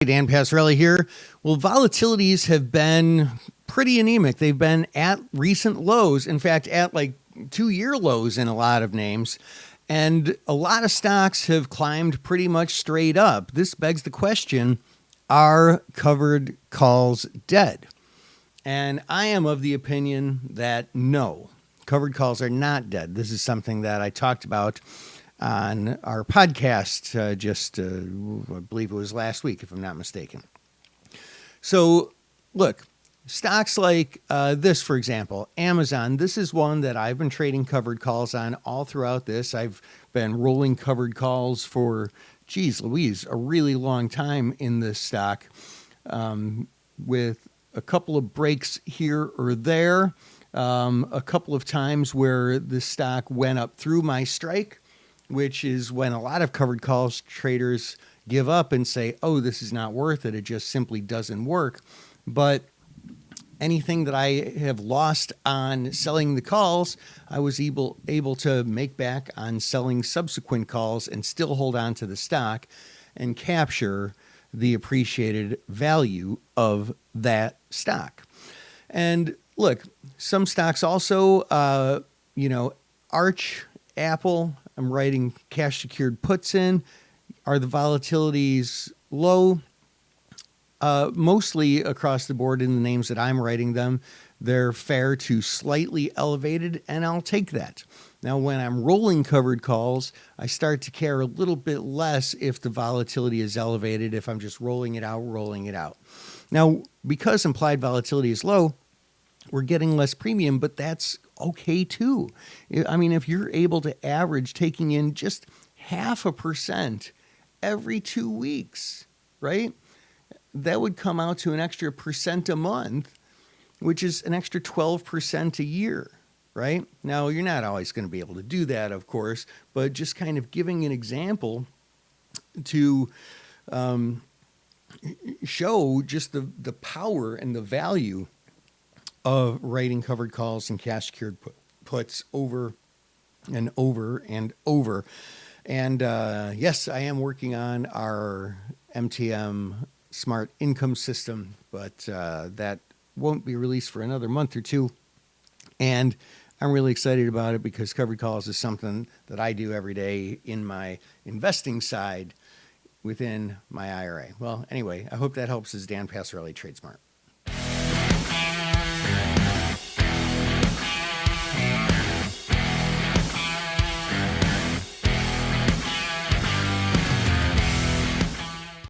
Dan Passarelli here. Well, volatilities have been pretty anemic. They've been at recent lows, in fact, at like 2-year lows in a lot of names. And a lot of stocks have climbed pretty much straight up. This begs the question, are covered calls dead? And I am of the opinion that no, covered calls are not dead. This is something that I talked about on our podcast I believe it was last week, if I'm not mistaken. So, look, stocks like this, for example, Amazon, this is one that I've been trading covered calls on all throughout this. I've been rolling covered calls for, geez Louise, a really long time in this stock, with a couple of breaks here or there, a couple of times where the stock went up through my strike, which is when a lot of covered calls traders give up and say, oh, this is not worth it. It just simply doesn't work. But anything that I have lost on selling the calls, I was able to make back on selling subsequent calls and still hold on to the stock and capture the appreciated value of that stock. And look, some stocks also, Arch, Apple, I'm writing cash secured puts in. Are the volatilities low? Mostly across the board in the names that I'm writing them, they're fair to slightly elevated, and I'll take that. Now, when I'm rolling covered calls, I start to care a little bit less if the volatility is elevated, if I'm just rolling it out. Now, because implied volatility is low, we're getting less premium, but that's okay too. I mean, if you're able to average taking in just 0.5% every 2 weeks, right? That would come out to an extra percent a month, which is an extra 12% a year, right? Now, you're not always going to be able to do that, of course, but just kind of giving an example to show just the power and the value of writing covered calls and cash secured puts over and over and over. And yes, I am working on our MTM Smart Income System, but that won't be released for another month or two. And I'm really excited about it because covered calls is something that I do every day in my investing side within my IRA. Well, anyway, I hope that helps. As Dan Passarelli, Trade Smart.